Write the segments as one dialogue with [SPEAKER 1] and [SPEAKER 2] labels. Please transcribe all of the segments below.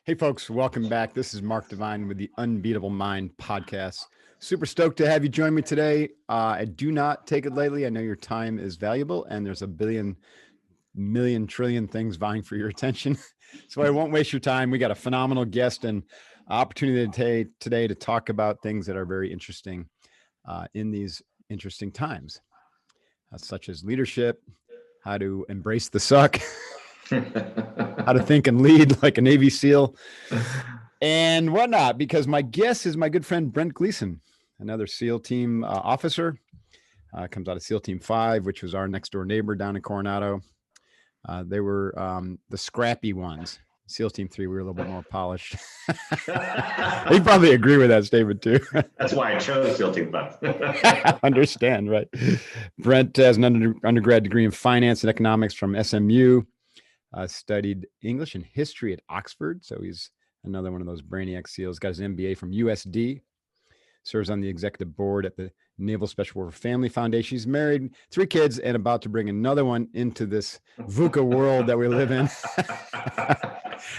[SPEAKER 1] Hey, folks, welcome back. This is Mark Devine with the Unbeatable Mind podcast. Super stoked to have you join me today. I do not take it lightly. I know your time is valuable and there's a billion, million, trillion things vying for your attention. So I won't waste your time. We got a phenomenal guest and opportunity today to talk about things that are very interesting in these interesting times, such as leadership, how to embrace the suck, how to think and lead like a Navy SEAL, and whatnot, because my guest is my good friend, Brent Gleeson, another SEAL team officer, comes out of SEAL Team 5, which was our next door neighbor down in Coronado. They were the scrappy ones. SEAL Team 3, we were a little bit more polished. You probably agree with that statement too.
[SPEAKER 2] That's why I chose SEAL Team 5.
[SPEAKER 1] Understand, right? Brent has an undergrad degree in finance and economics from SMU, studied English and history at Oxford. So he's another one of those brainiac SEALs. Got his MBA from USD, serves on the executive board at the Naval Special Warfare Family Foundation. He's married, 3 kids, and about to bring another one into this VUCA world that we live in.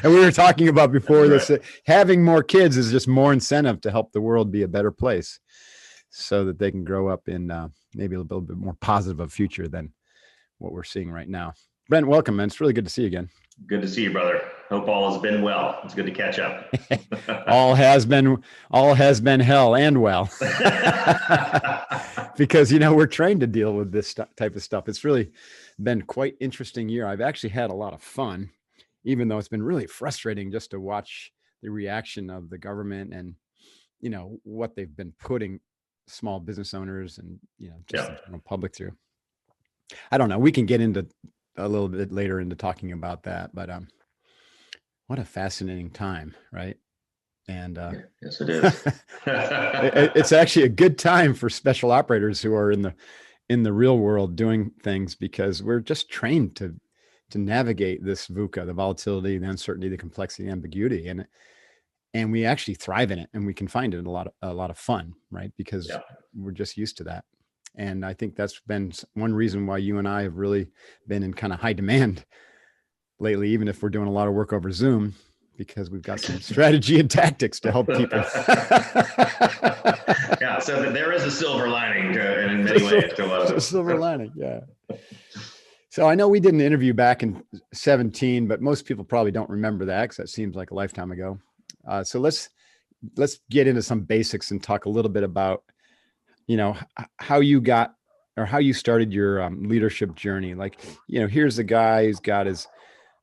[SPEAKER 1] And we were talking about before this, having more kids is just more incentive to help the world be a better place so that they can grow up in maybe a little bit more positive of a future than what we're seeing right now. Brent, welcome, man. It's really good to see you again. Good
[SPEAKER 2] to see you, brother. Hope all has been well. It's good to catch up.
[SPEAKER 1] all has been hell and well. Because, we're trained to deal with this type of stuff. It's really been quite interesting year. I've actually had a lot of fun, even though it's been really frustrating just to watch the reaction of the government and, what they've been putting small business owners and, just the general public through. I don't know. We can get into a little bit later into talking about that, but what a fascinating time, right? And
[SPEAKER 2] yes, it is.
[SPEAKER 1] It's actually a good time for special operators who are in the real world doing things, because we're just trained to navigate this VUCA, the volatility, the uncertainty, the complexity, the ambiguity, and we actually thrive in it, and we can find it a lot of fun, right? Because we're just used to that. And I think that's been one reason why you and I have really been in kind of high demand lately, even if we're doing a lot of work over Zoom, because we've got some strategy and tactics to help people.
[SPEAKER 2] Yeah, so there is a silver lining in many ways.
[SPEAKER 1] A silver lining, yeah. So I know we did an interview back in 2017, but most people probably don't remember that because that seems like a lifetime ago. So let's get into some basics and talk a little bit about how you got or how you started your leadership journey. Like, here's a guy who's got his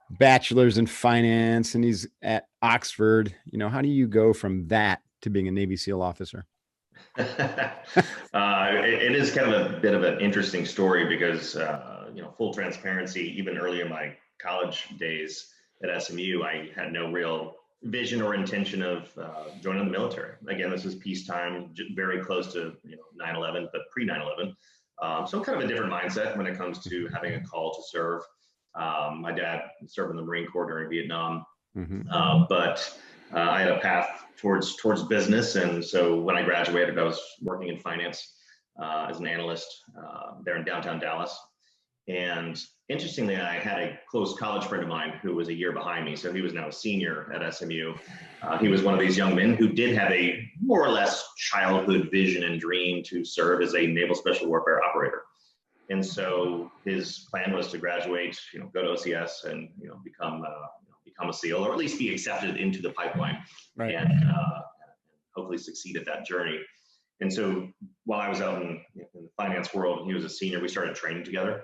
[SPEAKER 1] bachelor's in finance and he's at Oxford. How do you go from that to being a Navy SEAL officer?
[SPEAKER 2] It is kind of a bit of an interesting story because, full transparency, even early in my college days at SMU, I had no real vision or intention of joining the military. Again, this was peacetime, very close to 9/11, but pre 9/11. So kind of a different mindset when it comes to having a call to serve. My dad served in the Marine Corps during Vietnam, but I had a path towards business, and so when I graduated, I was working in finance as an analyst there in downtown Dallas. And interestingly, I had a close college friend of mine who was a year behind me. So he was now a senior at SMU. He was one of these young men who did have a more or less childhood vision and dream to serve as a naval special warfare operator. And so his plan was to graduate, go to OCS and, become a SEAL, or at least be accepted into the pipeline, right, and hopefully succeed at that journey. And so while I was out in the finance world and he was a senior, we started training together.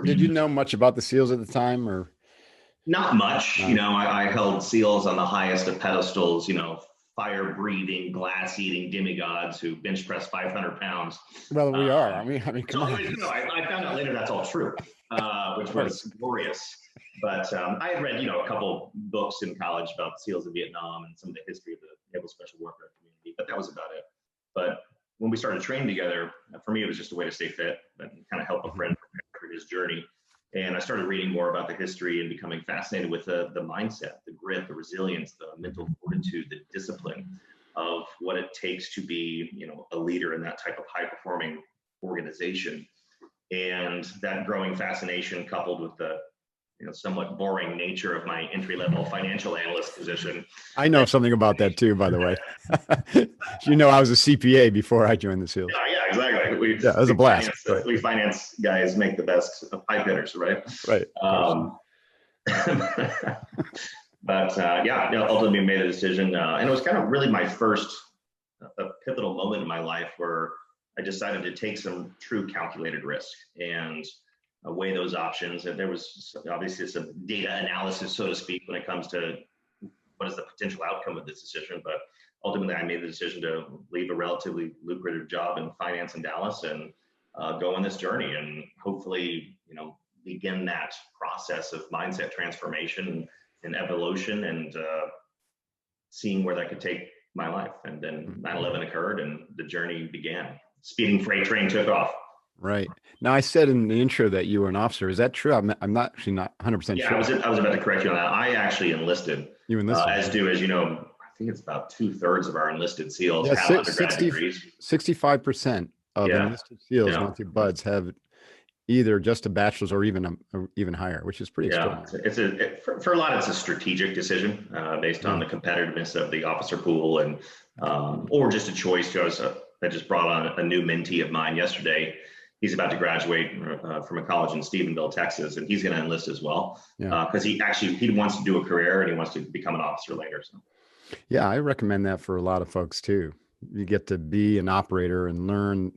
[SPEAKER 1] Did you know much about the SEALs at the time, or?
[SPEAKER 2] Not much. I held SEALs on the highest of pedestals, fire-breathing, glass-eating demigods who bench press 500 pounds.
[SPEAKER 1] Well, we are. I mean, come on.
[SPEAKER 2] I found out later that's all true, which was glorious. But I had read, a couple books in college about SEALs in Vietnam and some of the history of the Naval Special Warfare community, but that was about it. But when we started training together, for me, it was just a way to stay fit and kind of help a friend prepare for his journey. And I started reading more about the history and becoming fascinated with the mindset, the grit, the resilience, the mental fortitude, the discipline of what it takes to be, a leader in that type of high-performing organization. And that growing fascination, coupled with the somewhat boring nature of my entry-level financial analyst position.
[SPEAKER 1] I know something about that too, by the way. I was a CPA before I joined the SEALs.
[SPEAKER 2] Yeah, exactly.
[SPEAKER 1] It was a blast.
[SPEAKER 2] We finance guys make the best pipe hitters, right?
[SPEAKER 1] Right.
[SPEAKER 2] But ultimately made a decision, and it was kind of really my first a pivotal moment in my life where I decided to take some true calculated risk and weigh those options. And there was obviously some data analysis, so to speak, when it comes to what is the potential outcome of this decision. But ultimately, I made the decision to leave a relatively lucrative job in finance in Dallas and go on this journey and hopefully, begin that process of mindset transformation and evolution and seeing where that could take my life. And then 9/11 occurred and the journey began. Speeding freight train took off.
[SPEAKER 1] Right. Now, I said in the intro that you were an officer. Is that true? I'm not 100% sure.
[SPEAKER 2] I was about to correct you on that. I actually enlisted. You enlisted? As I think it's about 2/3 of our enlisted SEALs have undergraduate degrees.
[SPEAKER 1] 65% of enlisted SEALs, going through BUDS, have either just a bachelor's or even higher, which is pretty extraordinary.
[SPEAKER 2] For a lot, it's a strategic decision based on the competitiveness of the officer pool and or just a choice. I just brought on a new mentee of mine yesterday. He's about to graduate from a college in Stephenville, Texas, and he's going to enlist as well because he wants to do a career and he wants to become an officer later. So.
[SPEAKER 1] Yeah, I recommend that for a lot of folks too. You get to be an operator and learn,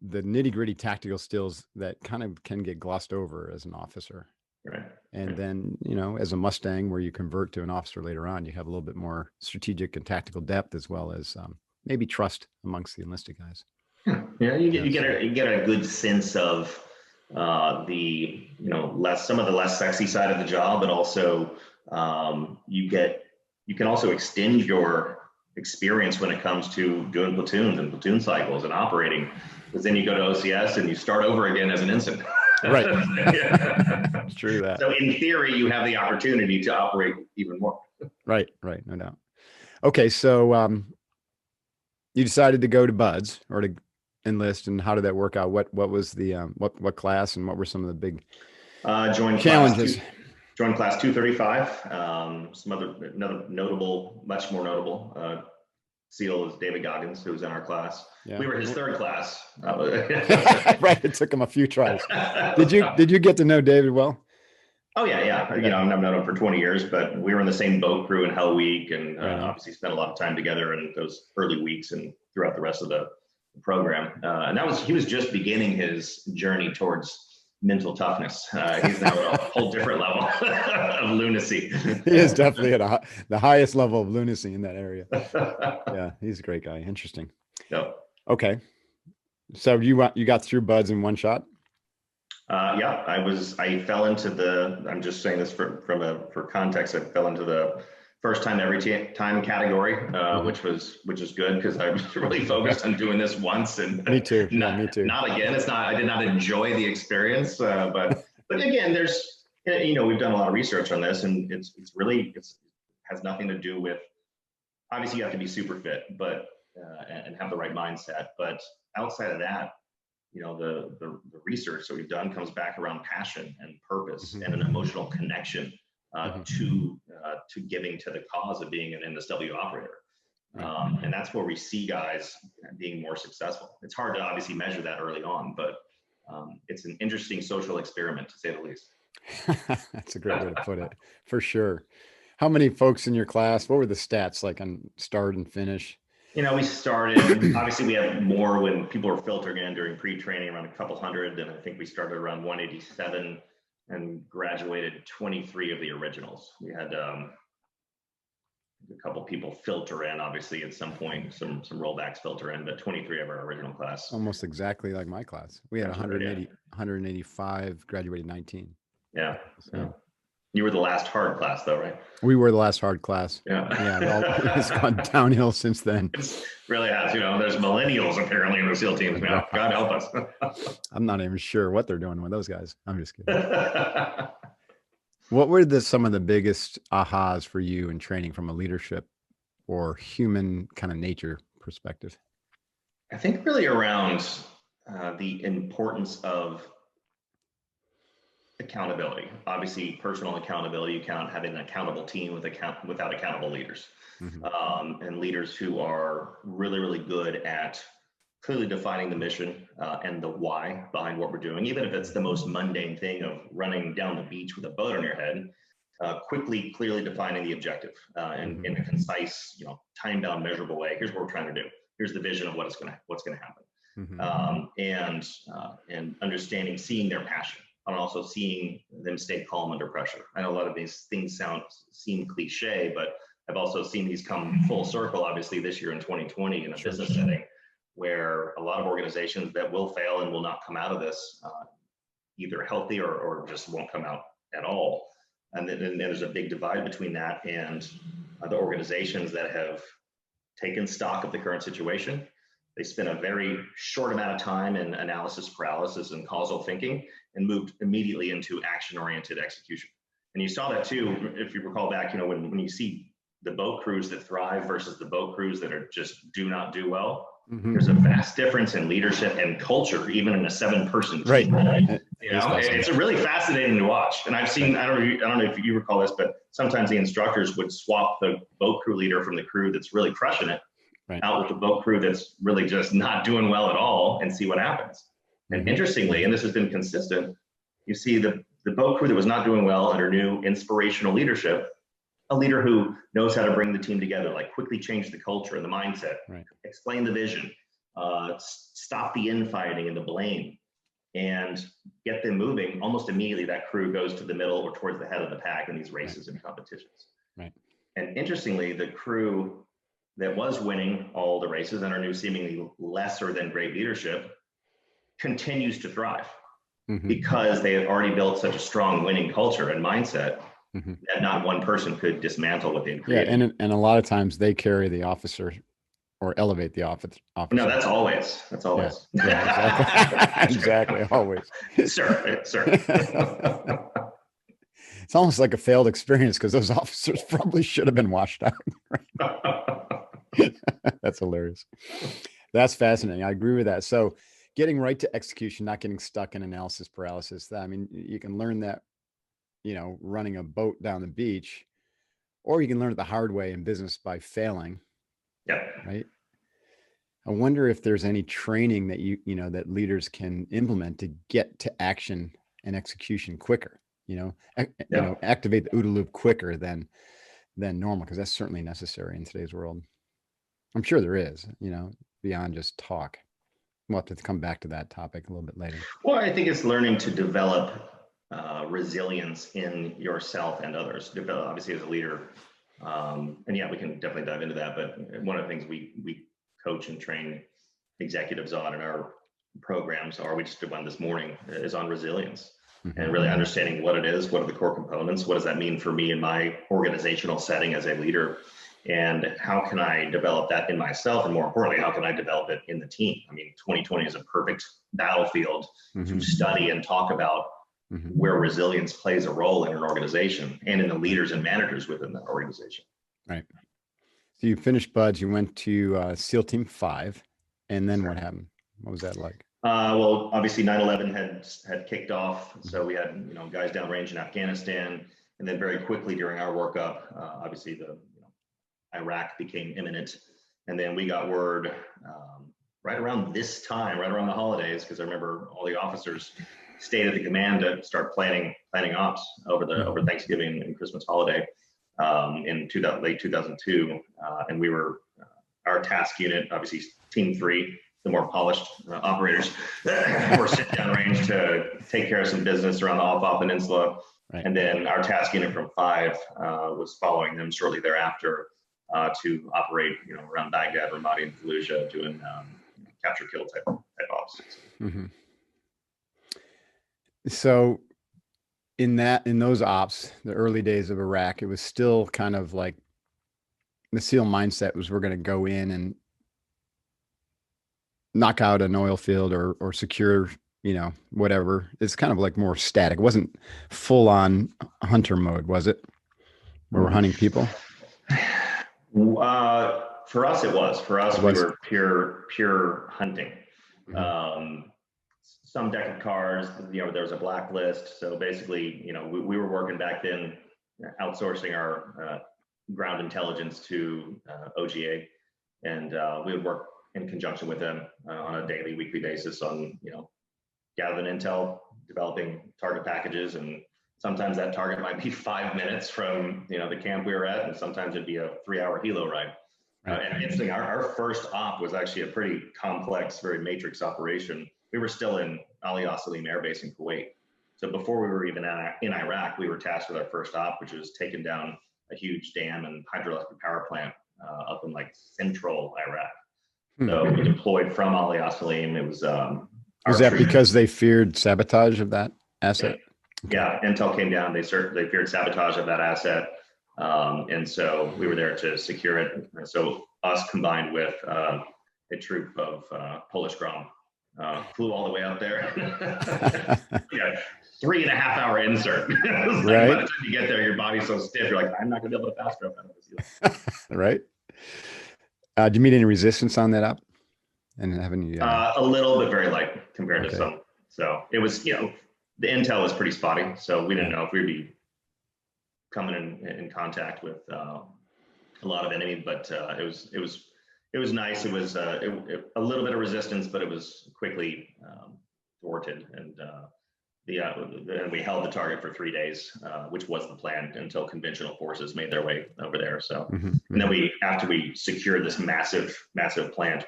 [SPEAKER 1] the nitty gritty tactical skills that kind of can get glossed over as an officer.
[SPEAKER 2] Right.
[SPEAKER 1] And then, as a Mustang where you convert to an officer later on, you have a little bit more strategic and tactical depth as well as maybe trust amongst the enlisted guys.
[SPEAKER 2] Yeah, you get a good sense of some of the less sexy side of the job, but also you can also extend your experience when it comes to doing platoons and platoon cycles and operating, because then you go to OCS and you start over again as an ensign.
[SPEAKER 1] Right. It's true that.
[SPEAKER 2] So in theory, you have the opportunity to operate even more.
[SPEAKER 1] Right. No doubt. Okay. So you decided to go to BUDS or to enlist, and how did that work out? What was the what class, and what were some of the big challenges?
[SPEAKER 2] Joined class 235. Another much more notable SEAL is David Goggins, who was in our class. Yeah. We were his third class.
[SPEAKER 1] Right. It took him a few tries. Did you get to know David well?
[SPEAKER 2] Oh yeah. Okay. I've known him for 20 years, but we were in the same boat crew in Hell Week, and obviously spent a lot of time together in those early weeks and throughout the rest of the program. And he was just beginning his journey towards mental toughness. He's now at a whole different level of lunacy.
[SPEAKER 1] He is definitely at the highest level of lunacy in that area. Yeah, he's a great guy. Interesting.
[SPEAKER 2] Yep.
[SPEAKER 1] Okay. So you got through BUDS in one shot?
[SPEAKER 2] I fell into I'm just saying this for context, I fell into the first time every time category, which is good because I was really focused on doing this once and
[SPEAKER 1] me too. Me too.
[SPEAKER 2] Not again. I did not enjoy the experience, but again, there's we've done a lot of research on this, and it has nothing to do with, obviously you have to be super fit, but and have the right mindset, but outside of that, the research that we've done comes back around passion and purpose and an emotional connection to giving to the cause of being an NSW operator. And that's where we see guys being more successful. It's hard to obviously measure that early on, but it's an interesting social experiment, to say the least.
[SPEAKER 1] That's a great way to put it, for sure. How many folks in your class? What were the stats like on start and finish?
[SPEAKER 2] We started, obviously we had more when people were filtering in during pre-training, around a couple hundred, and I think we started around 187 and graduated 23 of the originals. We had a couple people filter in, obviously at some point, some rollbacks filter in, but 23 of our original class.
[SPEAKER 1] Almost exactly like my class. We had 185, graduated 19.
[SPEAKER 2] Yeah. So. You were the last hard class though, right?
[SPEAKER 1] We were the last hard class.
[SPEAKER 2] Yeah.
[SPEAKER 1] It's gone downhill since then.
[SPEAKER 2] It really has. There's millennials apparently in the SEAL teams now. God help us.
[SPEAKER 1] I'm not even sure what they're doing with those guys. I'm just kidding. What were some of the biggest ahas for you in training from a leadership or human kind of nature perspective?
[SPEAKER 2] I think really around the importance of accountability. Obviously, personal accountability, you count having an accountable team without accountable leaders. And leaders who are really, really good at clearly defining the mission and the why behind what we're doing, even if it's the most mundane thing of running down the beach with a boat on your head, clearly defining the objective in a concise, time-bound, measurable way. Here's what we're trying to do. Here's the vision of what's going to happen. And understanding, seeing their passion, and also seeing them stay calm under pressure. I know a lot of these things seem cliche, but I've also seen these come full circle, obviously, this year in 2020 in a business setting, where a lot of organizations that will fail and will not come out of this either healthy or just won't come out at all. And then there's a big divide between that and the organizations that have taken stock of the current situation. They spent a very short amount of time in analysis paralysis and causal thinking and moved immediately into action-oriented execution. And you saw that too, if you recall back, when you see the boat crews that thrive versus the boat crews that are just do not do well, there's a vast difference in leadership and culture, even in a 7-person team. Right. It's really fascinating to watch. And I've seen, I don't know if you recall this, but sometimes the instructors would swap the boat crew leader from the crew that's really crushing it out with the boat crew that's really just not doing well at all and see what happens. And interestingly, and this has been consistent, you see the boat crew that was not doing well under new inspirational leadership, a leader who knows how to bring the team together, like quickly change the culture and the mindset, explain the vision, stop the infighting and the blame, and get them moving. Almost immediately, that crew goes to the middle or towards the head of the pack in these races and competitions. And interestingly, the crew that was winning all the races under new seemingly lesser than great leadership continues to thrive because they had already built such a strong winning culture and mindset that not one person could dismantle what they'd created.
[SPEAKER 1] Yeah, and a lot of times they carry the officer or elevate the officer.
[SPEAKER 2] No, that's always.
[SPEAKER 1] Yeah, exactly. Exactly, always.
[SPEAKER 2] Sir.
[SPEAKER 1] It's almost like a failed experience because those officers probably should have been washed out. That's hilarious. That's fascinating. I agree with that. So getting right to execution, not getting stuck in analysis paralysis. I mean, you can learn that, running a boat down the beach, or you can learn it the hard way in business by failing.
[SPEAKER 2] Yeah.
[SPEAKER 1] Right. I wonder if there's any training that that leaders can implement to get to action and execution quicker, activate the OODA loop quicker than normal, because that's certainly necessary in today's world. I'm sure there is, beyond just talk. We'll have to come back to that topic a little bit later.
[SPEAKER 2] Well, I think it's learning to develop resilience in yourself and others, obviously as a leader. And yeah, we can definitely dive into that. But one of the things we coach and train executives on in our programs, or we just did one this morning, is on resilience and really understanding what it is, what are the core components, what does that mean for me in my organizational setting as a leader, and how can I develop that in myself, and more importantly, how can I develop it in the team? I mean, 2020 is a perfect battlefield to study and talk about where resilience plays a role in an organization and in the leaders and managers within that organization.
[SPEAKER 1] Right. So you finished BUD/S, you went to SEAL Team 5, and then what happened? What was that like?
[SPEAKER 2] Well, obviously 9/11 had kicked off. So we had, guys downrange in Afghanistan, and then very quickly during our workup, obviously Iraq became imminent. And then we got word right around this time, right around the holidays, because I remember all the officers stayed at the command to start planning ops over Thanksgiving and Christmas holiday in late 2002. And we were, our task unit, obviously Team 3, the more polished operators, were sent downrange to take care of some business around the Al Peninsula. Right. And then our task unit from 5 was following them shortly thereafter to operate, around Baghdad, Ramadi, and Fallujah, doing capture kill type ops.
[SPEAKER 1] So in those ops, the early days of Iraq, it was still kind of like the SEAL mindset was, we're going to go in and knock out an oil field or secure, whatever. It's kind of like more static. It wasn't full on hunter mode, was it? Where we're hunting people?
[SPEAKER 2] For us, it was. For us, we were pure hunting. some deck of cards. There was a blacklist. So basically, we were working back then, outsourcing our ground intelligence to OGA, and we would work in conjunction with them on a daily, weekly basis on, gathering intel, developing target packages, and sometimes that target might be 5 minutes from the camp we were at, and sometimes it'd be a 3-hour helo ride. And interesting, our first op was actually a pretty complex, very matrix operation. We were still in Ali Salim Air Base in Kuwait. So before we were even in Iraq, we were tasked with our first op, which was taking down a huge dam and hydroelectric power plant up in like central Iraq. So we deployed from Ali Salim. It was
[SPEAKER 1] that because they feared sabotage of that asset?
[SPEAKER 2] Yeah, intel came down. They feared sabotage of that asset, and so we were there to secure it. And so us combined with a troop of Polish Grom flew all the way up there. 3.5-hour insert. Like
[SPEAKER 1] right.
[SPEAKER 2] By the time you get there, your body's so stiff. You're like, I'm not going to be able to fast travel out of this.
[SPEAKER 1] Right. Did you meet any resistance on that up? And haven't you?
[SPEAKER 2] A little, but very light compared to some. So it was, the intel was pretty spotty. So we didn't know if we'd be coming in contact with a lot of enemy, but it was nice. It was a little bit of resistance, but it was quickly thwarted, and we held the target for 3 days, which was the plan until conventional forces made their way over there. So, and then after we secured this massive plant,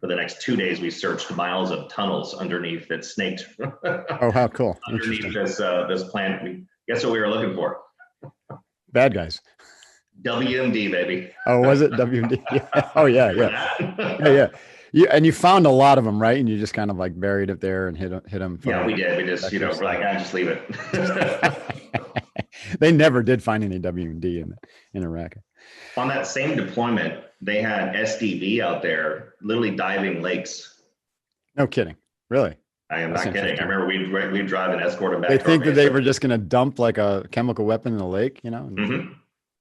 [SPEAKER 2] for the next 2 days, we searched miles of tunnels underneath that snaked.
[SPEAKER 1] Oh, how cool!
[SPEAKER 2] Underneath this plant, guess what we were looking for?
[SPEAKER 1] Bad guys.
[SPEAKER 2] WMD, baby.
[SPEAKER 1] Oh, was it WMD? Yeah. Oh, yeah. And you found a lot of them, right? And you just kind of like buried it there and hit them.
[SPEAKER 2] Yeah, we did. We just, we're like, just leave it.
[SPEAKER 1] They never did find any WMD in Iraq.
[SPEAKER 2] On that same deployment, they had SDV out there, literally diving lakes.
[SPEAKER 1] No kidding. Really?
[SPEAKER 2] I am not kidding. I remember we'd drive and escort them back.
[SPEAKER 1] They think that they were just going to dump like a chemical weapon in the lake,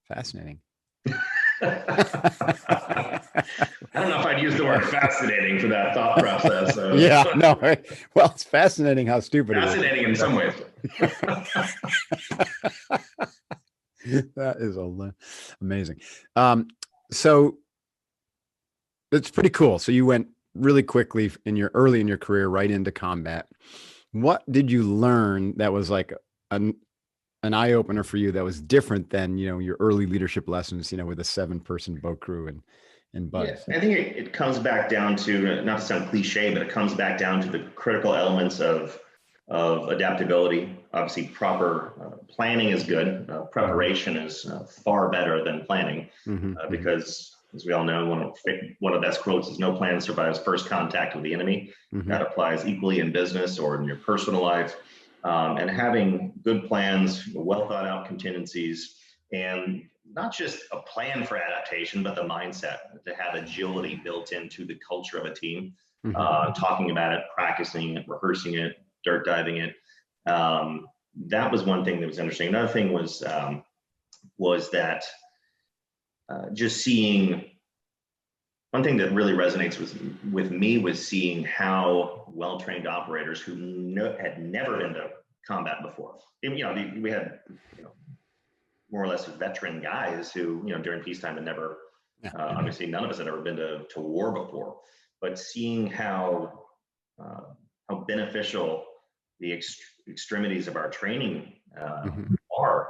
[SPEAKER 1] Fascinating.
[SPEAKER 2] I don't know if I'd use the word fascinating for that thought process. So.
[SPEAKER 1] Yeah, no. Well, it's fascinating how stupid it is.
[SPEAKER 2] Fascinating in some ways.
[SPEAKER 1] That is amazing. So it's pretty cool. So you went really quickly early in your career right into combat. What did you learn that was like an eye-opener for you that was different than your early leadership lessons with a 7-person boat crew and buds?
[SPEAKER 2] Yeah, I think it comes back down to, not to sound cliche, but it comes back down to the critical elements of adaptability. Obviously, proper planning is good. Preparation is far better than planning, because, as we all know, one of the best quotes is, "No plan survives first contact with the enemy." That applies equally in business or in your personal life. And having good plans, well thought out contingencies, and not just a plan for adaptation, but the mindset to have agility built into the culture of a team. Talking about it, practicing it, rehearsing it, dirt diving it. That was one thing that was interesting. Another thing was that just seeing, one thing that really resonates with me was seeing how well-trained operators who had never been to combat before. We had more or less veteran guys who during peacetime had never, obviously none of us had ever been to war before, but seeing how beneficial the extremities of our training are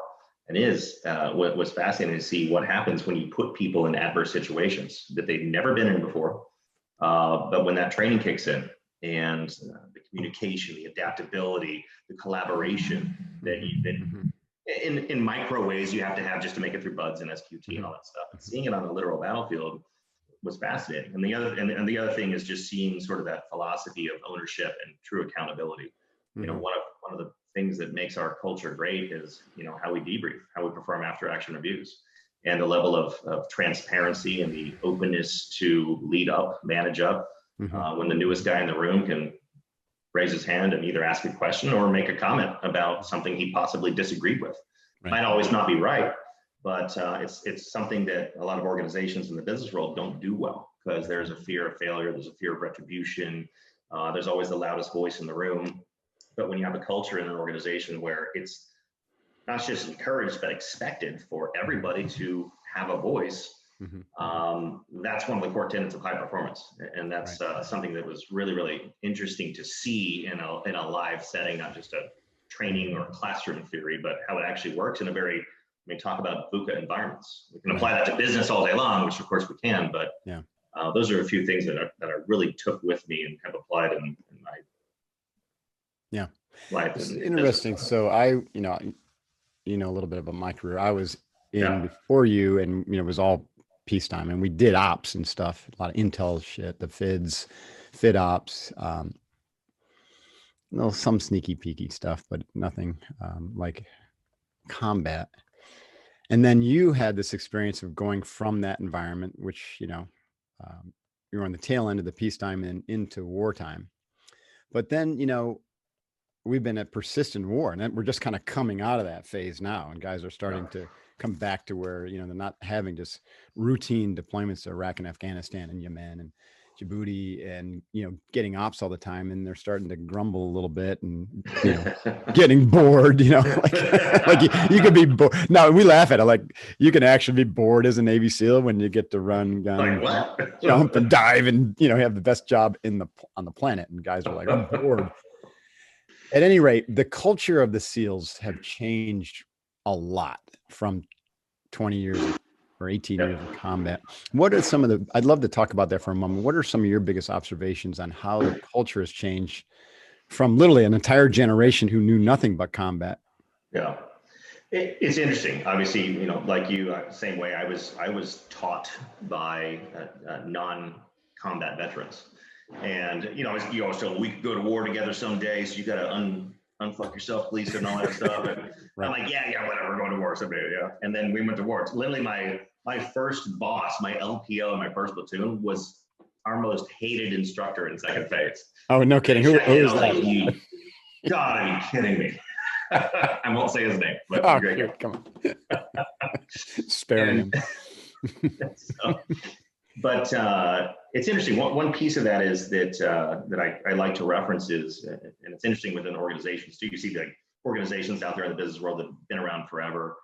[SPEAKER 2] and was fascinating to see what happens when you put people in adverse situations that they've never been in before. But when that training kicks in, and the communication, the adaptability, the collaboration that in micro ways you have to have just to make it through buds and SQT and all that stuff. And seeing it on the literal battlefield was fascinating. And the other thing is just seeing sort of that philosophy of ownership and true accountability. One of the things that makes our culture great is how we debrief, how we perform after action reviews, and the level of transparency and the openness to lead up, manage up. When the newest guy in the room can raise his hand and either ask a question or make a comment about something he possibly disagreed with. Right. Might always not be right, but it's something that a lot of organizations in the business world don't do well, because there's a fear of failure, there's a fear of retribution, There's always the loudest voice in the room. But when you have a culture in an organization where it's not just encouraged, but expected for everybody to have a voice, that's one of the core tenets of high performance. And that's something that was really, really interesting to see in a live setting, not just a training or classroom theory, but how it actually works in a very, talk about VUCA environments. We can apply that to business all day long, which of course we can, but those are a few things that I really took with me and have applied in my life.
[SPEAKER 1] It's interesting. So I, a little bit about my career. I was in before you, and it was all peacetime, and we did ops and stuff, a lot of intel shit, the FID ops, some sneaky peeky stuff, but nothing like combat. And then you had this experience of going from that environment, which, you were on the tail end of the peacetime and into wartime. But then, we've been at persistent war, and then we're just kind of coming out of that phase now, and guys are starting to come back to where, they're not having just routine deployments to Iraq and Afghanistan and Yemen and Djibouti and, getting ops all the time. And they're starting to grumble a little bit and, getting bored, like you could be bored. Now we laugh at it. Like you can actually be bored as a Navy SEAL when you get to run, gun, jump and dive and, have the best job on the planet. And guys are like, I'm bored. At any rate, the culture of the SEALs have changed a lot from 20 years or 18 years of combat. What are some of I'd love to talk about that for a moment. What are some of your biggest observations on how the culture has changed from literally an entire generation who knew nothing but combat?
[SPEAKER 2] Yeah, it's interesting. Obviously, like you, same way I was taught by non-combat veterans. And, you always told we could go to war together someday. So you got to unfuck yourself, Gleeson, and all that stuff. And I'm like, yeah, whatever, we're going to war someday. Yeah. And then we went to war. Literally my first boss, my LPO in my first platoon was our most hated instructor in second phase.
[SPEAKER 1] Oh, no kidding. Who is that?
[SPEAKER 2] Like, you gotta be kidding me. I won't say his name, but
[SPEAKER 1] come on. Sparing him.
[SPEAKER 2] But it's interesting. One piece of that is that I like to reference is, and it's interesting within organizations too. You see like organizations out there in the business world that have been around forever,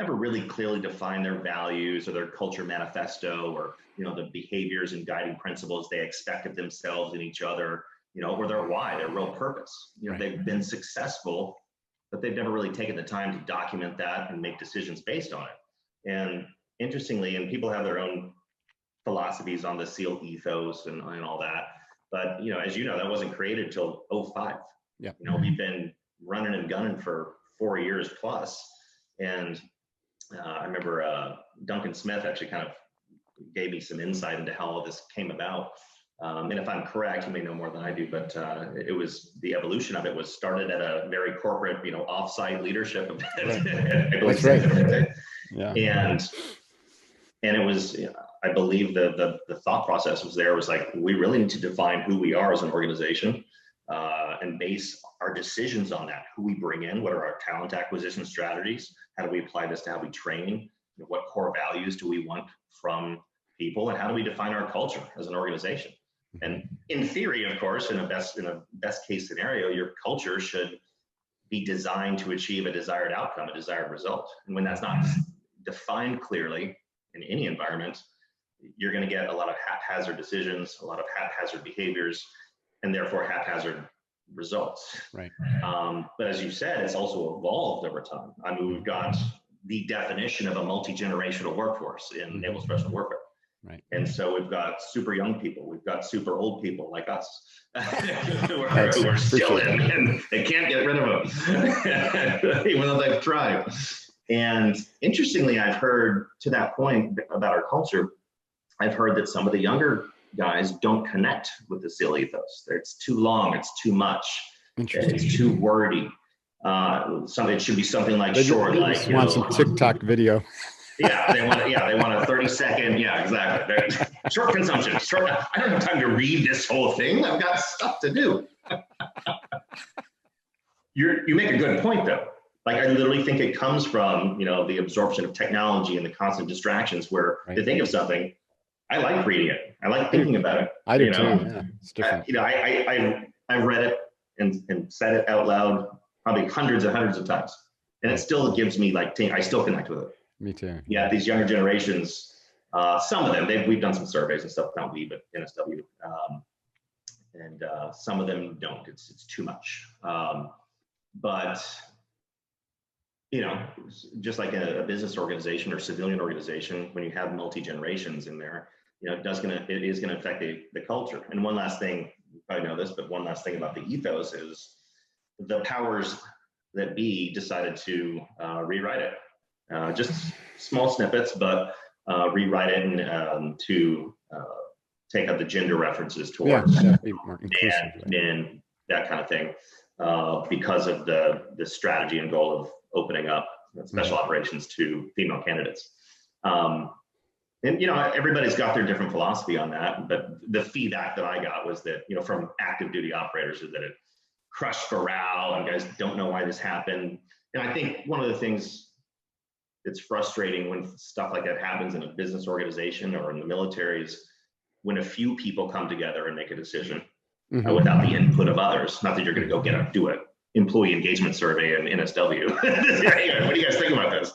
[SPEAKER 2] never really clearly define their values or their culture manifesto, or the behaviors and guiding principles they expect of themselves and each other, or their why, their real purpose. They've been successful, but they've never really taken the time to document that and make decisions based on it. And interestingly, and people have their own philosophies on the SEAL ethos and all that. But, as that wasn't created till 2005. Yeah. We've been running and gunning for 4 years plus. And I remember Duncan Smith actually kind of gave me some insight into how all this came about. And if I'm correct, you may know more than I do, but it was the evolution of it was started at a very corporate, offsite leadership event.
[SPEAKER 1] That's right.
[SPEAKER 2] Yeah. And it was, I believe the thought process was like, we really need to define who we are as an organization and base our decisions on that. Who we bring in, what are our talent acquisition strategies? How do we apply this to how we train? What core values do we want from people? And how do we define our culture as an organization? And in theory, of course, in a best case scenario, your culture should be designed to achieve a desired outcome, a desired result. And when that's not defined clearly in any environment, you're going to get a lot of haphazard decisions, a lot of haphazard behaviors, and therefore haphazard results.
[SPEAKER 1] Right.
[SPEAKER 2] But as you said, it's also evolved over time. I mean, we've got the definition of a multi-generational workforce in naval special warfare.
[SPEAKER 1] Right.
[SPEAKER 2] And so we've got super young people, we've got super old people like us who are still in, and they can't get rid of them, even though they've tried. And interestingly, I've heard, to that point about our culture, I've heard that some of the younger guys don't connect with the SEAL ethos. It's too long, it's too much, it's too wordy. It should be something like short,
[SPEAKER 1] they
[SPEAKER 2] like
[SPEAKER 1] want some TikTok video.
[SPEAKER 2] They want a 30-second, exactly. Short consumption. I don't have time to read this whole thing. I've got stuff to do. You make a good point though. Like, I literally think it comes from, the absorption of technology and the constant distractions where to think of something, I like reading it. I like thinking about it.
[SPEAKER 1] I do too. Yeah, it's different.
[SPEAKER 2] I read it and said it out loud probably hundreds and hundreds of times, and it still gives me I still connect with it.
[SPEAKER 1] Me too.
[SPEAKER 2] Yeah, these younger generations, some of them, we've done some surveys and stuff, not we, but NSW, and some of them don't. It's too much. But just like a business organization or civilian organization, when you have multi-generations in there, it is gonna affect the culture. And one last thing, you probably know this, but one last thing about the ethos is the powers that be decided to rewrite it. Just small snippets, but rewrite it and to take out the gender references towards
[SPEAKER 1] be more inclusive,
[SPEAKER 2] and that kind of thing, because of the strategy and goal of opening up special operations to female candidates. And everybody's got their different philosophy on that, but the feedback that I got was that from active duty operators is that it crushed morale and guys don't know why this happened. And I think one of the things that's frustrating when stuff like that happens in a business organization or in the military is when a few people come together and make a decision without the input of others. Not that you're going to go do an employee engagement survey in NSW. What do you guys think about this?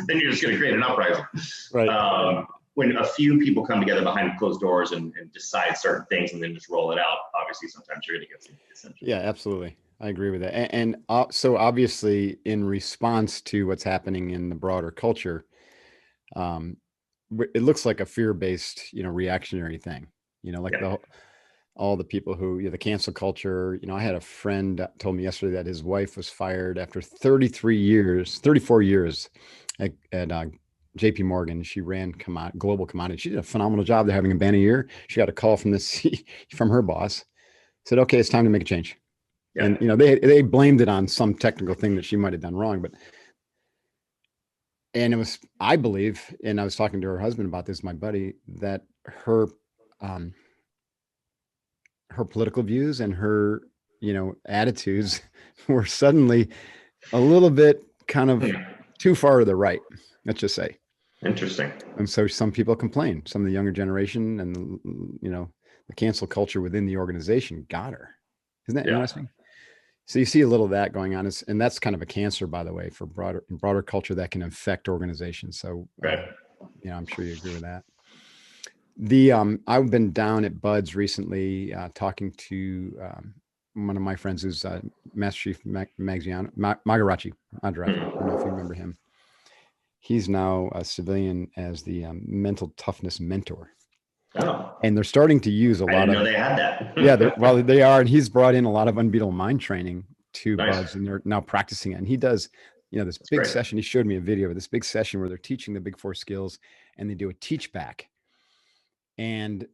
[SPEAKER 2] Then you're just going to create an uprising.
[SPEAKER 1] Right.
[SPEAKER 2] When a few people come together behind closed doors and decide certain things and then just roll it out, obviously sometimes you're going to get some dissension.
[SPEAKER 1] Yeah, absolutely. I agree with that. And so obviously in response to what's happening in the broader culture, it looks like a fear-based, reactionary thing, all the people who, the cancel culture. I had a friend that told me yesterday that his wife was fired after 34 years at JP Morgan. She ran global commodity. She did a phenomenal job. They're having a banner year. She got a call from from her boss, said, okay, it's time to make a change. Yeah. And, they blamed it on some technical thing that she might've done wrong, and it was, I believe, and I was talking to her husband about this, my buddy, that her political views and her, attitudes were suddenly a little bit kind of too far to the right, let's just say.
[SPEAKER 2] Interesting.
[SPEAKER 1] And so some people complain, some of the younger generation and, the cancel culture within the organization got her. Isn't that interesting? So you see a little of that going on, and that's kind of a cancer, by the way, for broader culture that can affect organizations. So, I'm sure you agree with that. I've been down at Bud's recently, talking to one of my friends who's Master Chief Magarachi. I don't know if you remember him. He's now a civilian as the mental toughness mentor.
[SPEAKER 2] Oh.
[SPEAKER 1] And they're starting to use a lot of. I
[SPEAKER 2] didn't know they had that.
[SPEAKER 1] Yeah, they are, and he's brought in a lot of Unbeatable mind training to
[SPEAKER 2] Nice.
[SPEAKER 1] Buds, and they're now practicing it. And he does, this big
[SPEAKER 2] great.
[SPEAKER 1] session. He showed me a video of this big session where they're teaching the big 4 skills, and they do a teach back. And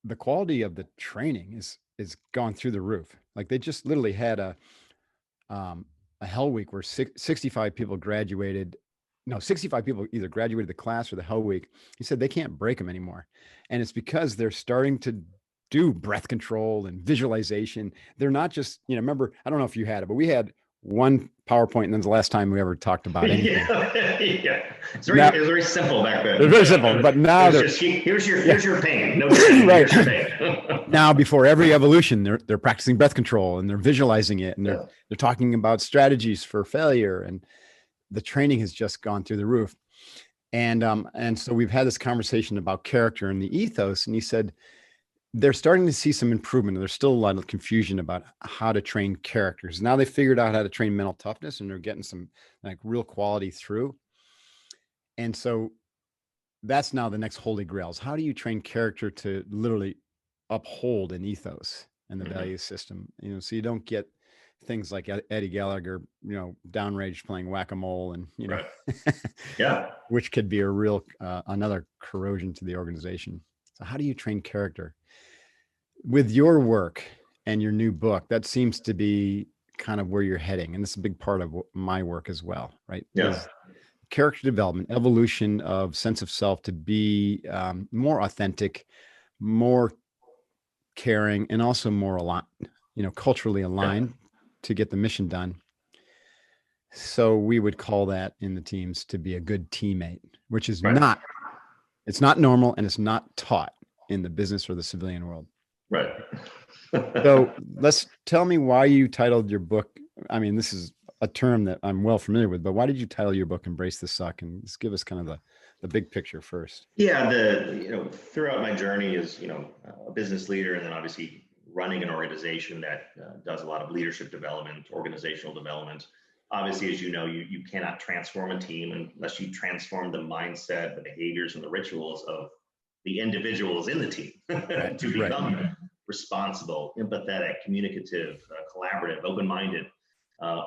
[SPEAKER 1] the quality of the training is gone through the roof. Like they just literally had a Hell Week where 65 people graduated. No, 65 people either graduated the class or the Hell Week. He said they can't break them anymore. And it's because they're starting to do breath control and visualization. They're not just, remember, I don't know if you had it, but we had one PowerPoint, and then the last time we ever talked about anything.
[SPEAKER 2] Yeah. It was very simple back then.
[SPEAKER 1] It was very simple, but now
[SPEAKER 2] here's your pain. No,
[SPEAKER 1] right.
[SPEAKER 2] Here's your pain.
[SPEAKER 1] Now, before every evolution, they're practicing breath control and they're visualizing it, and they're talking about strategies for failure, and the training has just gone through the roof. And so we've had this conversation about character and the ethos, and he said they're starting to see some improvement. There's still a lot of confusion about how to train characters. Now they figured out how to train mental toughness, and they're getting some real quality through. And so that's now the next holy grails. How do you train character to literally uphold an ethos and the value system? So you don't get things like Eddie Gallagher, downrange playing whack-a-mole, and
[SPEAKER 2] right.
[SPEAKER 1] which could be a real another corrosion to the organization. So how do you train character? With your work and your new book, that seems to be kind of where you're heading, and it's a big part of my work as well, right?
[SPEAKER 2] Yeah.
[SPEAKER 1] Character development, evolution of sense of self to be more authentic, more caring, and also more aligned, culturally aligned to get the mission done. So we would call that in the teams to be a good teammate, which is not It's not normal, and it's not taught in the business or the civilian world.
[SPEAKER 2] Right.
[SPEAKER 1] So tell me why you titled your book. I mean, this is a term that I'm well familiar with, but why did you title your book "Embrace the Suck"? And just give us kind of the big picture first.
[SPEAKER 2] Yeah, throughout my journey as a business leader, and then obviously running an organization that does a lot of leadership development, organizational development. Obviously, as you know, you cannot transform a team unless you transform the mindset, the behaviors, and the rituals of the individuals in the team to become responsible, empathetic, communicative, collaborative, open-minded,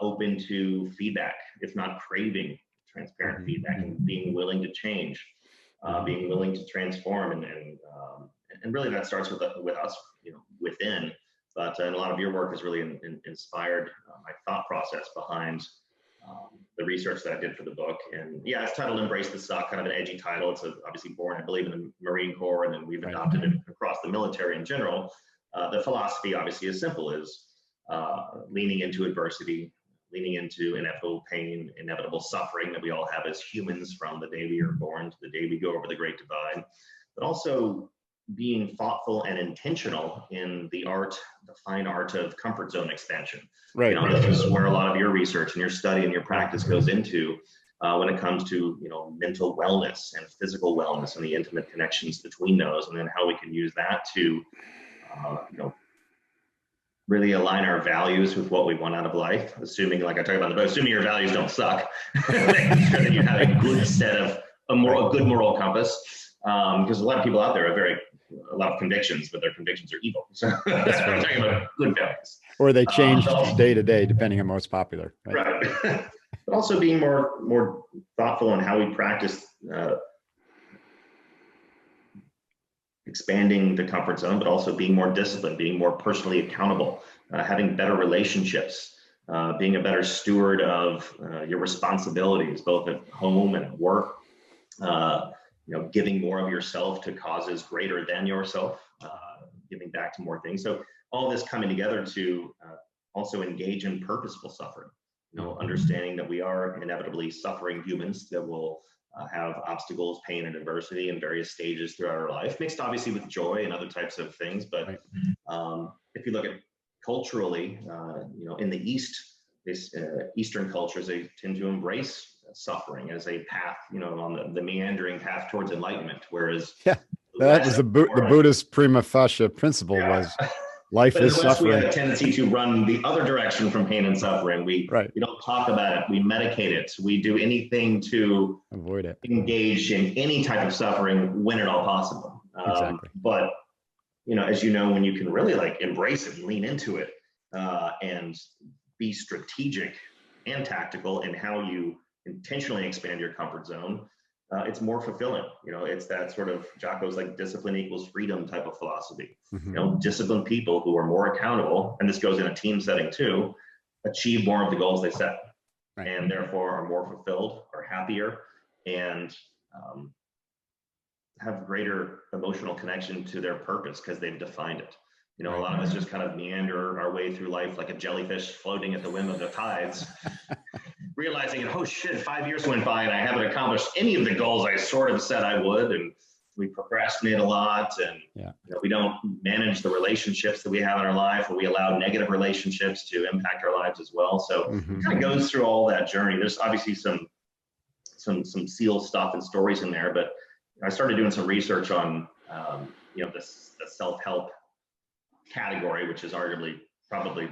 [SPEAKER 2] open to feedback, if not craving transparent feedback, and being willing to change, being willing to transform, and really that starts with us, within. But and a lot of your work has really inspired my thought process behind the research that I did for the book. And yeah, it's titled "Embrace the Suck," kind of an edgy title. It's obviously born, I believe, in the Marine Corps, and then we've adopted it across the military in general. The philosophy obviously is simple: is leaning into adversity, leaning into inevitable pain, inevitable suffering that we all have as humans from the day we are born to the day we go over the Great Divide, but also being thoughtful and intentional in the fine art of comfort zone expansion.
[SPEAKER 1] Right.
[SPEAKER 2] This is where a lot of your research and your study and your practice goes into when it comes to mental wellness and physical wellness and the intimate connections between those, and then how we can use that to really align our values with what we want out of life, assuming, like I talked about, assuming your values don't suck, making sure that you have a good set of a good moral compass, because a lot of people out there have a lot of convictions, but their convictions are evil. So that's what I'm talking about, good values.
[SPEAKER 1] Or they change day to day, depending on what's popular.
[SPEAKER 2] Right. But also being more thoughtful in how we practice expanding the comfort zone, but also being more disciplined, being more personally accountable, having better relationships, being a better steward of your responsibilities, both at home and at work, giving more of yourself to causes greater than yourself, giving back to more things. So all this coming together to also engage in purposeful suffering, understanding that we are inevitably suffering humans that will have obstacles, pain, and adversity in various stages throughout our life, mixed obviously with joy and other types of things. But if you look at culturally, in the East, Eastern cultures, they tend to embrace suffering as a path, on the meandering path towards enlightenment. Whereas
[SPEAKER 1] that was the Buddhist prima facie principle was life is suffering.
[SPEAKER 2] We have a tendency to run the other direction from pain and suffering. We don't talk about it. We medicate it. We do anything to
[SPEAKER 1] avoid it.
[SPEAKER 2] Engage in any type of suffering when at all possible.
[SPEAKER 1] Exactly.
[SPEAKER 2] But as you know, when you can really embrace it and lean into it, and be strategic and tactical in how you intentionally expand your comfort zone, it's more fulfilling. It's that sort of Jocko's discipline equals freedom type of philosophy. Disciplined people who are more accountable, and this goes in a team setting too, achieve more of the goals they set, and therefore are more fulfilled, are happier, and have greater emotional connection to their purpose because they've defined it. A lot of us just kind of meander our way through life like a jellyfish floating at the whim of the tides, realizing, oh shit, 5 years went by and I haven't accomplished any of the goals I sort of said I would. And we procrastinate a lot, and we don't manage the relationships that we have in our life, or we allow negative relationships to impact our lives as well. So it kind of goes through all that journey. There's obviously some SEAL stuff and stories in there, but I started doing some research on the self-help category, which is arguably probably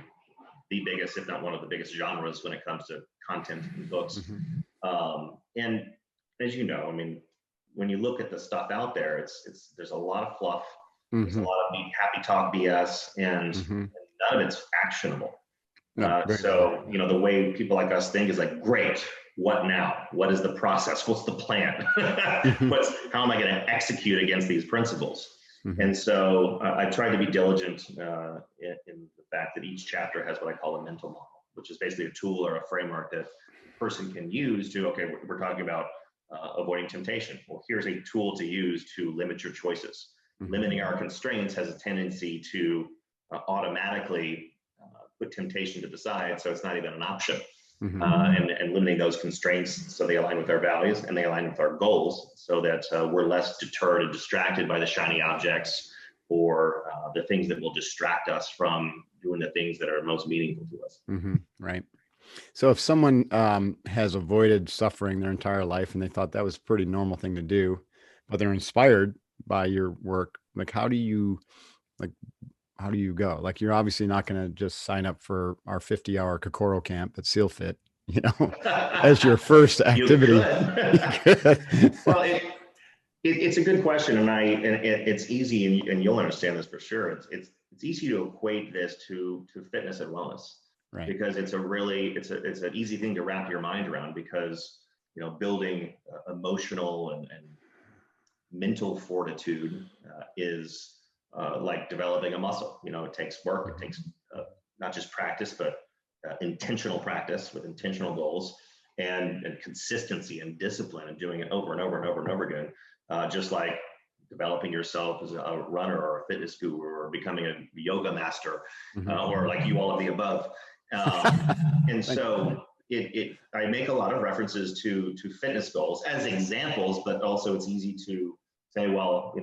[SPEAKER 2] the biggest, if not one of the biggest genres when it comes to content in books. And as you know, I mean, when you look at the stuff out there, there's a lot of fluff, there's a lot of happy talk BS, and none of it's actionable. So, the way people like us think is great, what now? What is the process? What's the plan? How am I going to execute against these principles? And so I try to be diligent in the fact that each chapter has what I call a mental model, which is basically a tool or a framework that a person can use to, okay, we're talking about avoiding temptation. Well, here's a tool to use to limit your choices. Limiting our constraints has a tendency to automatically put temptation to the side, so it's not even an option. and limiting those constraints so they align with our values and they align with our goals, so that we're less deterred and distracted by the shiny objects or the things that will distract us from doing the things that are most meaningful to us.
[SPEAKER 1] Right. So if someone has avoided suffering their entire life and they thought that was a pretty normal thing to do, but they're inspired by your work, like how do you go? Like, you're obviously not going to just sign up for our 50-hour Kokoro camp at SEAL Fit, as your first activity.
[SPEAKER 2] You could. Well, it's a good question, and it's easy, and you'll understand this for sure. It's easy to equate this to fitness and wellness,
[SPEAKER 1] right?
[SPEAKER 2] Because it's an easy thing to wrap your mind around, because building emotional and mental fortitude is like developing a muscle. It takes work. It takes not just practice, but intentional practice with intentional goals and consistency and discipline, and doing it over and over and over and over again. Just like developing yourself as a runner or a fitness guru or becoming a yoga master, or like you, all of the above. And so I make a lot of references to fitness goals as examples, but also it's easy to say, well,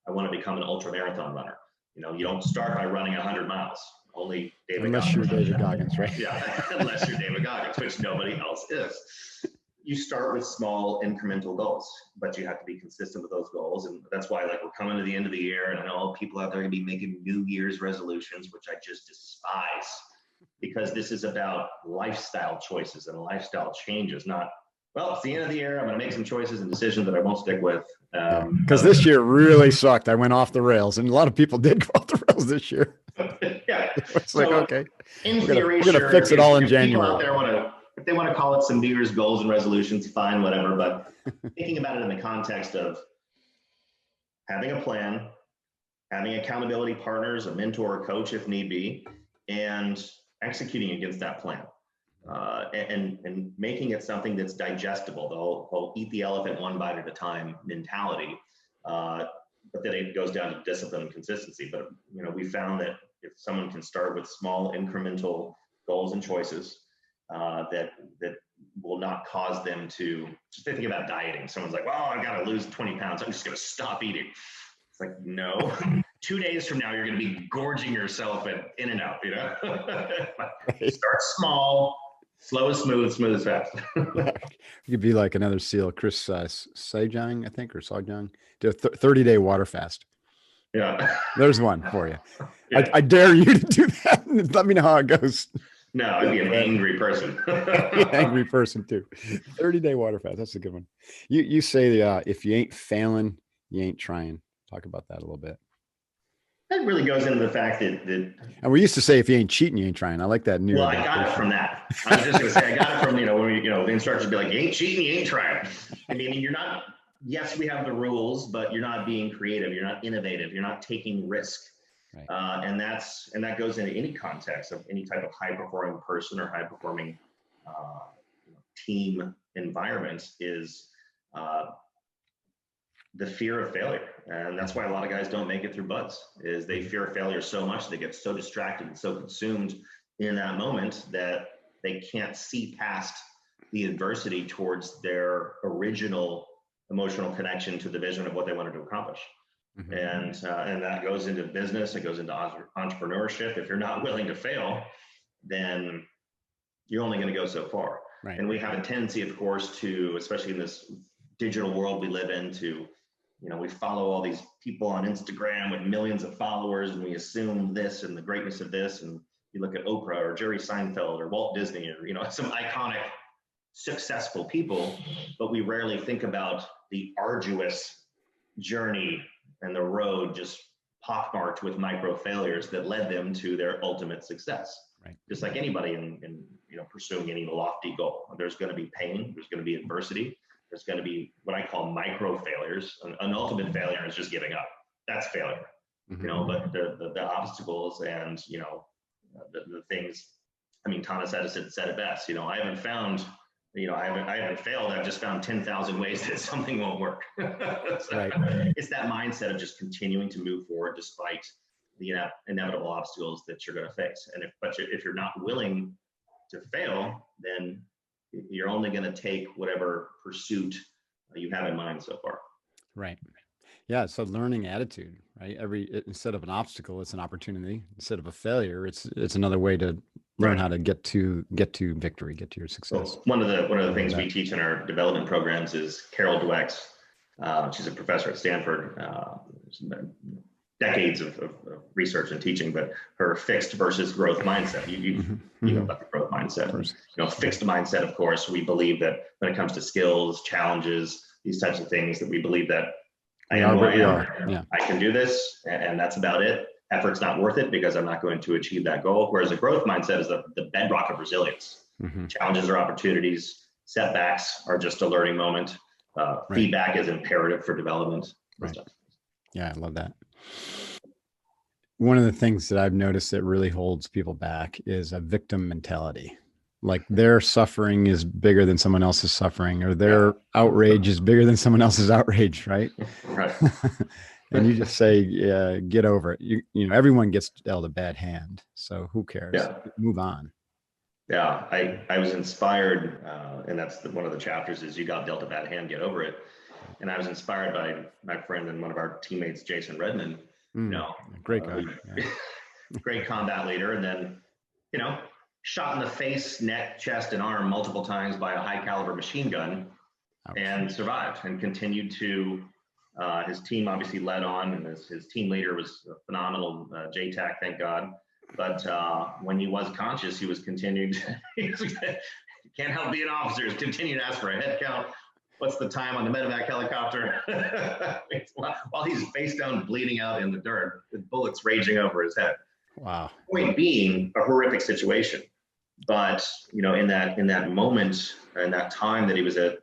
[SPEAKER 2] I want to become an ultra marathon runner. You don't start by running 100 miles. Only David
[SPEAKER 1] Unless
[SPEAKER 2] Goggins.
[SPEAKER 1] you're David Goggins, right?
[SPEAKER 2] Yeah, unless you're David Goggins, which nobody else is. You start with small incremental goals, but you have to be consistent with those goals. And that's why, like, we're coming to the end of the year, and I know people out there are going to be making New Year's resolutions, which I just despise, because this is about lifestyle choices and lifestyle changes, not, well, it's the end of the year, I'm going to make some choices and decisions that I won't stick with.
[SPEAKER 1] Because this year really sucked. I went off the rails, and a lot of people did go off the rails this year.
[SPEAKER 2] Yeah.
[SPEAKER 1] It's like, okay,
[SPEAKER 2] in theory,
[SPEAKER 1] we're gonna fix it all in January.
[SPEAKER 2] People out there if they want to call it some New Year's goals and resolutions, fine, whatever. But thinking about it in the context of having a plan, having accountability partners, a mentor, a coach if need be, and executing against that plan. And making it something that's digestible, the whole eat the elephant one bite at a time mentality. But then it goes down to discipline and consistency. But we found that if someone can start with small incremental goals and choices, that will not cause them to just think about dieting. Someone's like, well, I got to lose 20 pounds. I'm just going to stop eating. It's like, no, 2 days from now, you're going to be gorging yourself at In-N-Out, Start small, slow and smooth as fast.
[SPEAKER 1] You could be like another SEAL, Chris Sajang, I think, or Sajang, do a 30-day water fast.
[SPEAKER 2] Yeah.
[SPEAKER 1] There's one for you. Yeah. I dare you to do that. Let me know how it goes.
[SPEAKER 2] No, I'd be an angry person.
[SPEAKER 1] Angry person too. 30-day water fast. That's a good one. You say if you ain't failing, you ain't trying. Talk about that a little bit.
[SPEAKER 2] That really goes into the fact that
[SPEAKER 1] and we used to say if you ain't cheating, you ain't trying. I like that new.
[SPEAKER 2] Well, I got it from that. I was just going to say I got it from when the instructors would be like, you ain't cheating, you ain't trying. I mean, you're not. Yes, we have the rules, but you're not being creative. You're not innovative. You're not taking risk. Right. And that goes into any context of any type of high-performing person or high-performing team environment is the fear of failure. And that's why a lot of guys don't make it through BUD/S, is they fear failure so much, they get so distracted and so consumed in that moment that they can't see past the adversity towards their original emotional connection to the vision of what they wanted to accomplish. Mm-hmm. And that goes into business, it goes into entrepreneurship. If you're not willing to fail, then you're only going to go so far. Right. And we have a tendency, of course, to, especially in this digital world we live in, to, we follow all these people on Instagram with millions of followers, and we assume this and the greatness of this. And you look at Oprah or Jerry Seinfeld or Walt Disney or, some iconic, successful people, but we rarely think about the arduous journey and the road just pockmarked with micro failures that led them to their ultimate success. Right. Just like anybody in pursuing any lofty goal, there's going to be pain, there's going to be adversity, there's going to be what I call micro failures. An ultimate failure is just giving up. That's failure. Mm-hmm. But the obstacles and the things. I mean, Thomas Edison said it best. I haven't found. I haven't failed. I've just found 10,000 ways that something won't work. So right. It's that mindset of just continuing to move forward despite the inevitable obstacles that you're going to face. And if you're not willing to fail, then you're only going to take whatever pursuit you have in mind so far.
[SPEAKER 1] Right. Yeah. So learning attitude, right? Instead of an obstacle, it's an opportunity. Instead of a failure, it's another way to learn how to get to victory, get to your success.
[SPEAKER 2] So one of the things we teach in our development programs is Carol Dweck's. She's a professor at Stanford. Decades of research and teaching, but her fixed versus growth mindset. You know about the growth mindset. Fixed mindset, of course, we believe that when it comes to skills, challenges, these types of things, that we believe that I am who I am. Yeah. I can do this, and that's about it. Effort's not worth it because I'm not going to achieve that goal. Whereas a growth mindset is the bedrock of resilience. Challenges are opportunities. Setbacks are just a learning moment. Feedback is imperative for development.
[SPEAKER 1] Right. Yeah, I love that. One of the things that I've noticed that really holds people back is a victim mentality. Like their suffering is bigger than someone else's suffering, or their outrage is bigger than someone else's outrage, right?
[SPEAKER 2] Right.
[SPEAKER 1] And you just say, yeah, get over it. You know, everyone gets dealt a bad hand, so who cares?
[SPEAKER 2] Yeah.
[SPEAKER 1] Move on.
[SPEAKER 2] Yeah, I was inspired, and that's one of the chapters is you got dealt a bad hand, get over it. And I was inspired by my friend and one of our teammates, Jason Redman.
[SPEAKER 1] Great guy,
[SPEAKER 2] great combat leader, and then shot in the face, neck, chest, and arm multiple times by a high caliber machine gun. Ouch. And survived and continued to. His team obviously led on, and his team leader was phenomenal, JTAC, thank God. But when he was conscious, he was continuing to, can't help being officers, continue to ask for a head count. What's the time on the medevac helicopter? While he's face down, bleeding out in the dirt, with bullets raging over his head.
[SPEAKER 1] Wow.
[SPEAKER 2] Point being, a horrific situation. But in that moment, in that time that he was at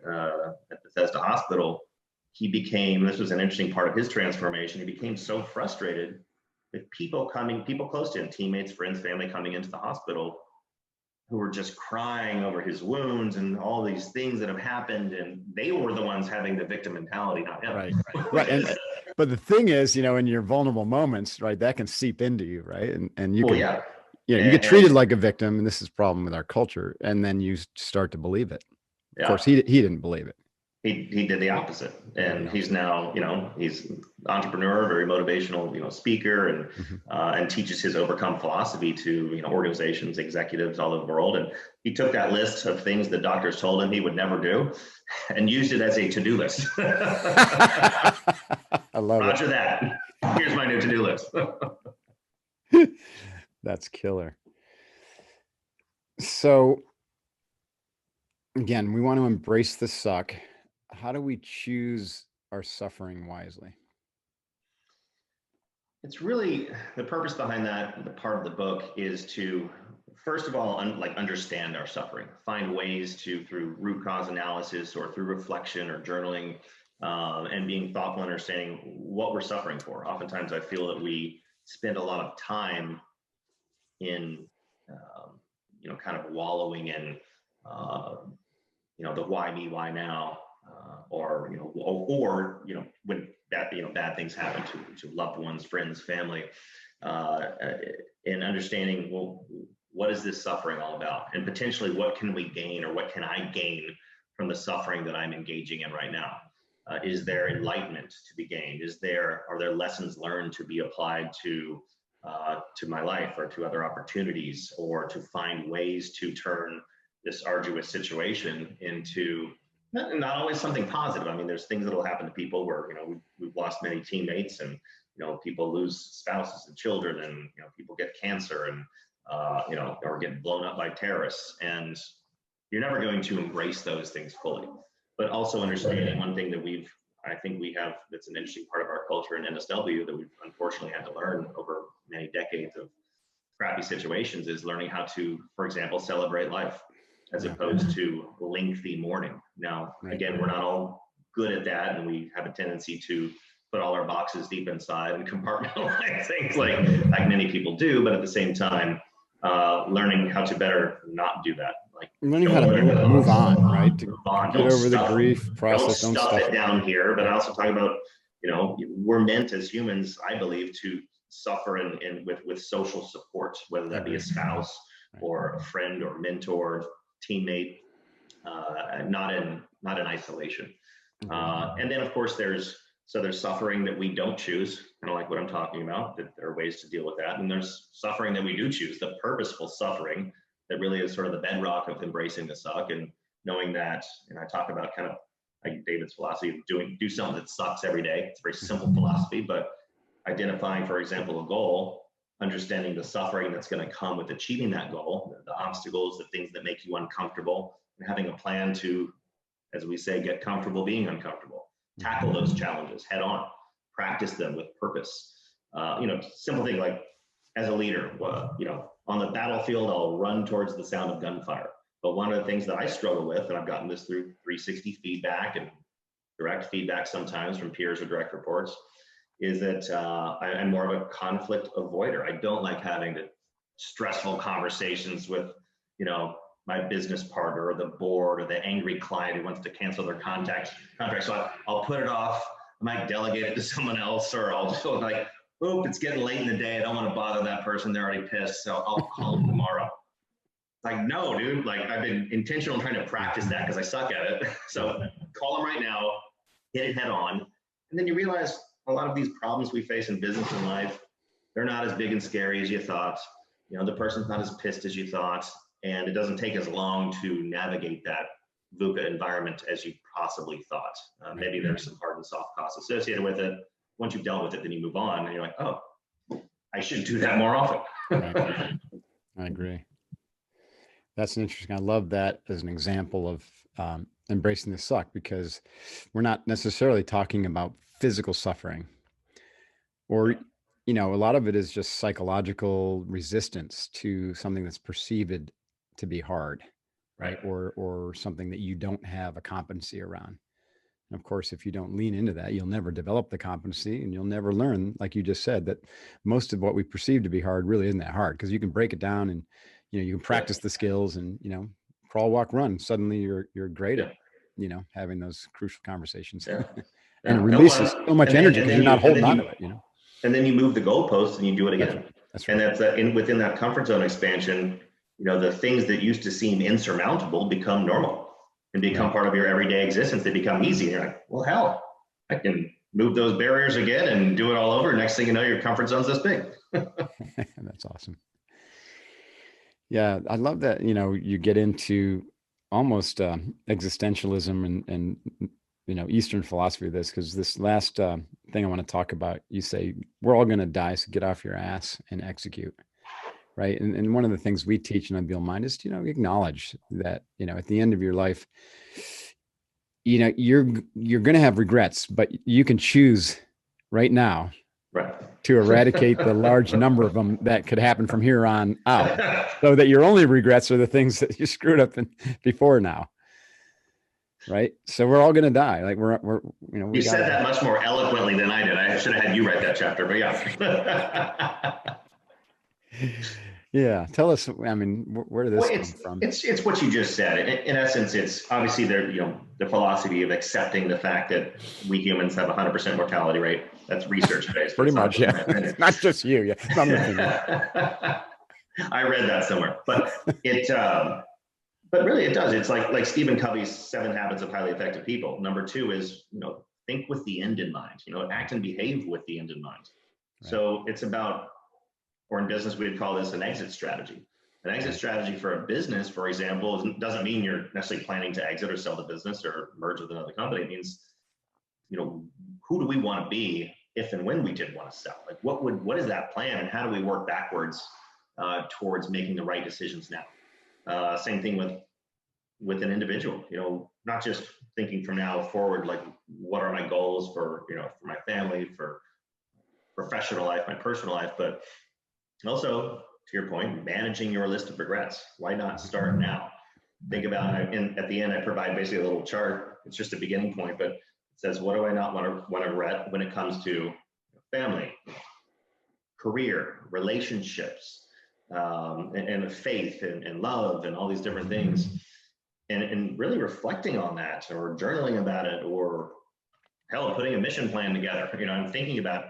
[SPEAKER 2] Bethesda Hospital, he became. This was an interesting part of his transformation. He became so frustrated with people close to him, teammates, friends, family, coming into the hospital, who were just crying over his wounds and all these things that have happened, and they were the ones having the victim mentality, not him.
[SPEAKER 1] Right. But the thing is, in your vulnerable moments, right, that can seep into you, right? And you you get treated like a victim, and this is a problem with our culture, and then you start to believe it. Of course, he didn't believe it.
[SPEAKER 2] He did the opposite, and he's now, he's an entrepreneur, very motivational, speaker, and teaches his overcome philosophy to, organizations, executives all over the world. And he took that list of things that doctors told him he would never do and used it as a to-do list.
[SPEAKER 1] I love it.
[SPEAKER 2] Roger that. Here's my new to-do list.
[SPEAKER 1] That's killer. So again, we want to embrace the suck. How do we choose our suffering wisely?
[SPEAKER 2] It's really the purpose behind that. The part of the book is to, first of all, understand our suffering, find ways to, through root cause analysis or through reflection or journaling, and being thoughtful and understanding what we're suffering for. Oftentimes I feel that we spend a lot of time in, kind of wallowing in, the why me, why now. Or when bad things happen to loved ones, friends, family, and understanding, well, what is this suffering all about, and potentially what can we gain, or what can I gain from the suffering that I'm engaging in right now? Is there enlightenment to be gained? Are there lessons learned to be applied to my life or to other opportunities, or to find ways to turn this arduous situation into not always something positive. I mean, there's things that will happen to people where, we've lost many teammates, and, people lose spouses and children, and, people get cancer and, or get blown up by terrorists. And you're never going to embrace those things fully. But also understanding one thing that I think we have, that's an interesting part of our culture in NSW that we've unfortunately had to learn over many decades of crappy situations, is learning how to, for example, celebrate life, as opposed to lengthy mourning. Now, again, we're not all good at that, and we have a tendency to put all our boxes deep inside and compartmentalize things like many people do. But at the same time, learning how to better not do that. Like
[SPEAKER 1] learning how to move on, right? To
[SPEAKER 2] move on.
[SPEAKER 1] Get over the grief process.
[SPEAKER 2] Don't stuff it down here. But I also talk about, we're meant as humans, I believe, to suffer with social support, whether that be a spouse, or a friend or mentor, teammate, not in isolation. And then of course there's suffering that we don't choose, kind of like what I'm talking about, that there are ways to deal with that. And there's suffering that we do choose, the purposeful suffering that really is sort of the bedrock of embracing the suck and knowing that, and I talk about kind of like David's philosophy of do something that sucks every day. It's a very simple philosophy, but identifying, for example, a goal, understanding the suffering that's going to come with achieving that goal, the obstacles, the things that make you uncomfortable, and having a plan to, as we say, get comfortable being uncomfortable, tackle those challenges head on, practice them with purpose. Simple thing like as a leader, on the battlefield, I'll run towards the sound of gunfire. But one of the things that I struggle with, and I've gotten this through 360 feedback and direct feedback sometimes from peers or direct reports, is that I'm more of a conflict avoider. I don't like having stressful conversations with, my business partner or the board or the angry client who wants to cancel their contract. So I'll put it off. I might delegate it to someone else, or I'll just like, oop, it's getting late in the day. I don't want to bother that person. They're already pissed. So I'll call them tomorrow. Like, no, dude, like I've been intentional trying to practice that because I suck at it. So call them right now, hit it head on. And then you realize a lot of these problems we face in business and life, they're not as big and scary as you thought. The person's not as pissed as you thought. And it doesn't take as long to navigate that VUCA environment as you possibly thought. Maybe there's some hard and soft costs associated with it. Once you've dealt with it, then you move on and you're like, oh, I should do that more often.
[SPEAKER 1] I agree. That's interesting. I love that as an example of embracing the suck, because we're not necessarily talking about physical suffering, or, a lot of it is just psychological resistance to something that's perceived to be hard, right? Or something that you don't have a competency around. And of course, if you don't lean into that, you'll never develop the competency, and you'll never learn, like you just said, that most of what we perceive to be hard really isn't that hard, because you can break it down and, you can practice the skills and, crawl, walk, run. Suddenly you're great at, having those crucial conversations. And it releases so much energy because you're not holding on to it,
[SPEAKER 2] And then you move the goalpost and you do it again.
[SPEAKER 1] That's right.
[SPEAKER 2] And that's within that comfort zone expansion, the things that used to seem insurmountable become normal and become part of your everyday existence. They become easy. And you're like, well, hell, I can move those barriers again and do it all over. Next thing you know, your comfort zone's this big.
[SPEAKER 1] That's awesome. Yeah, I love that, you get into almost existentialism and Eastern philosophy of this, because this last thing I want to talk about, you say, we're all going to die, so get off your ass and execute, right? And one of the things we teach in Unbeatable Mind is, acknowledge that, at the end of your life, you're going to have regrets, but you can choose right now to eradicate the large number of them that could happen from here on out, so that your only regrets are the things that you screwed up before now. Right. So we're all going to die. Like you
[SPEAKER 2] said that much more eloquently than I did. I should have had you write that chapter, but yeah.
[SPEAKER 1] Yeah. Tell us, where did this come from?
[SPEAKER 2] It's what you just said. In essence, it's obviously the philosophy of accepting the fact that we humans have 100% mortality rate. That's research based.
[SPEAKER 1] Pretty much. Yeah. It's not just you. Yeah.
[SPEAKER 2] I read that somewhere, but but really it does. It's like Stephen Covey's 7 Habits of Highly Effective People. Number 2 is, think with the end in mind, act and behave with the end in mind. Right. So it's about, or in business, we'd call this an exit strategy. An exit strategy for a business, for example, doesn't mean you're necessarily planning to exit or sell the business or merge with another company. It means, who do we want to be if and when we did want to sell? Like what is that plan, and how do we work backwards towards making the right decisions now? Same thing with an individual, not just thinking from now forward, like what are my goals for my family, for professional life, my personal life, but also, to your point, managing your list of regrets. Why not start now? Think about it. And at the end, I provide basically a little chart. It's just a beginning point, but it says, what do I not want to regret when it comes to family, career, relationships, and faith and love and all these different things, and really reflecting on that, or journaling about it, or hell, putting a mission plan together. I'm thinking about,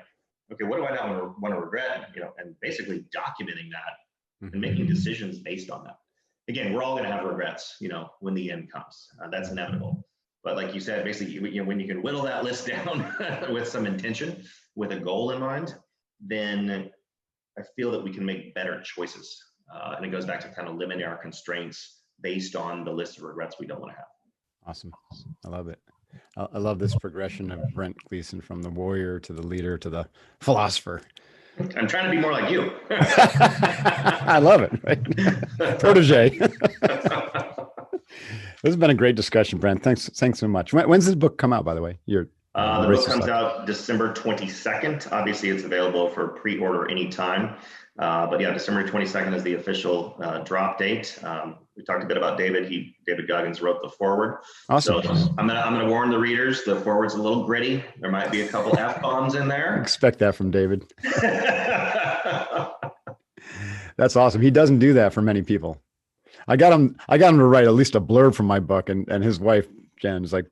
[SPEAKER 2] okay, what do I not want to regret? And basically documenting that and making decisions based on that. Again, we're all going to have regrets, when the end comes. That's inevitable. But like you said, basically, when you can whittle that list down with some intention, with a goal in mind, then I feel that we can make better choices. And it goes back to kind of limiting our constraints based on the list of regrets we don't want to have.
[SPEAKER 1] Awesome. I love it. I love this progression of Brent Gleeson from the warrior to the leader to the philosopher.
[SPEAKER 2] I'm trying to be more like you.
[SPEAKER 1] I love it. Right? Protege. This has been a great discussion, Brent. Thanks so much. When's this book come out, by the way?
[SPEAKER 2] The book comes out December 22nd. Obviously, it's available for pre-order anytime. But yeah, December 22nd is the official drop date. We talked a bit about David. David Goggins wrote the foreword.
[SPEAKER 1] Awesome.
[SPEAKER 2] So I'm gonna warn the readers. The foreword's a little gritty. There might be a couple F-bombs in there.
[SPEAKER 1] Expect that from David. That's awesome. He doesn't do that for many people. I got him to write at least a blurb from my book, and his wife Jen is like,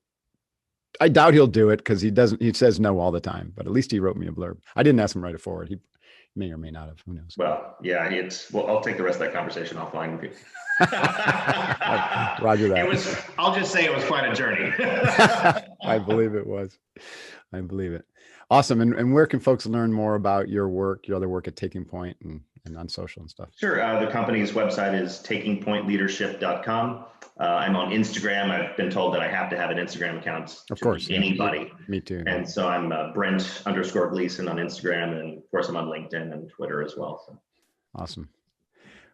[SPEAKER 1] I doubt he'll do it because he says no all the time, but at least he wrote me a blurb. I didn't ask him to write it forward. He may or may not have, who knows?
[SPEAKER 2] Well, yeah, I'll take the rest of that conversation offline with you.
[SPEAKER 1] Roger that.
[SPEAKER 2] I'll just say it was quite a journey.
[SPEAKER 1] I believe it was. I believe it. Awesome. And where can folks learn more about your other work at TakingPoint and on social and stuff?
[SPEAKER 2] Sure. The company's website is TakingPointLeadership.com. I'm on Instagram. I've been told that I have to have an Instagram account.
[SPEAKER 1] Of course.
[SPEAKER 2] Anybody.
[SPEAKER 1] Me too.
[SPEAKER 2] And so I'm Brent_Gleeson on Instagram. And of course, I'm on LinkedIn and Twitter as well. So.
[SPEAKER 1] Awesome.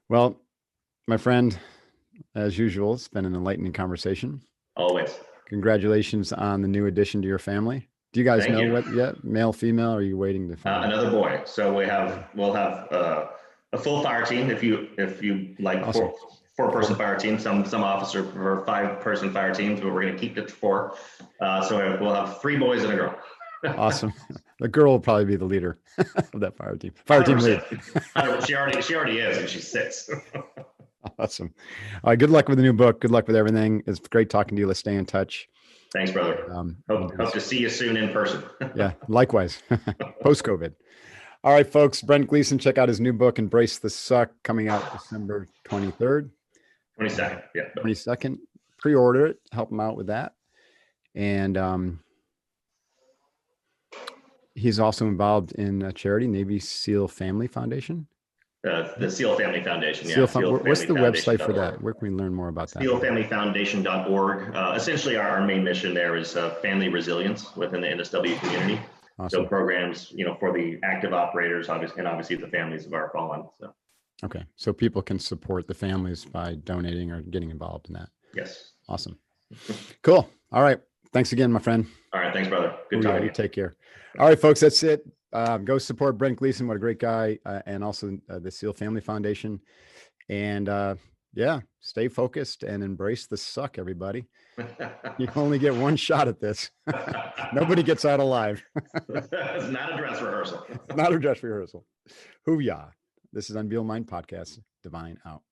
[SPEAKER 1] Well, my friend, as usual, it's been an enlightening conversation.
[SPEAKER 2] Always.
[SPEAKER 1] Congratulations on the new addition to your family. Do you guys know what yet? Male, female? Or are you waiting to find
[SPEAKER 2] another boy? So we'll have a full fire team. If you like
[SPEAKER 1] awesome.
[SPEAKER 2] four-person fire team. Some officer prefer 5-person fire teams, but we're going to keep it to 4. So we'll have 3 boys and a girl.
[SPEAKER 1] Awesome. The girl will probably be the leader of that fire team. Fire team lead.
[SPEAKER 2] She already is, and she's 6.
[SPEAKER 1] Awesome. All right. Good luck with the new book. Good luck with everything. It's great talking to you. Let's stay in touch.
[SPEAKER 2] Thanks, brother. Hope to see you soon in person.
[SPEAKER 1] Yeah, likewise. Post-COVID. All right, folks. Brent Gleeson, check out his new book, Embrace the Suck, coming out December 23rd.
[SPEAKER 2] 22nd. Yeah.
[SPEAKER 1] 22nd. Pre-order it. Help him out with that. And he's also involved in a charity, Navy SEAL Family Foundation.
[SPEAKER 2] The SEAL Family Foundation.
[SPEAKER 1] Yeah. What's the website for that? Where can we learn more about that?
[SPEAKER 2] SEALFamilyFoundation.org. Essentially, our main mission there is family resilience within the NSW community. Awesome. So programs, for the active operators, obviously the families of our fallen. So.
[SPEAKER 1] Okay. So people can support the families by donating or getting involved in that.
[SPEAKER 2] Yes.
[SPEAKER 1] Awesome. Cool. All right. Thanks again, my friend.
[SPEAKER 2] All right. Thanks, brother. Good talking.
[SPEAKER 1] You take care. All right, folks, that's it. Go support Brent Gleeson. What a great guy. And also the SEAL Family Foundation. And stay focused and embrace the suck, everybody. You only get one shot at this. Nobody gets out alive.
[SPEAKER 2] It's not a dress rehearsal.
[SPEAKER 1] Not a dress rehearsal. Hoo-yah. This is Unbeatable Mind Podcast. Divine out.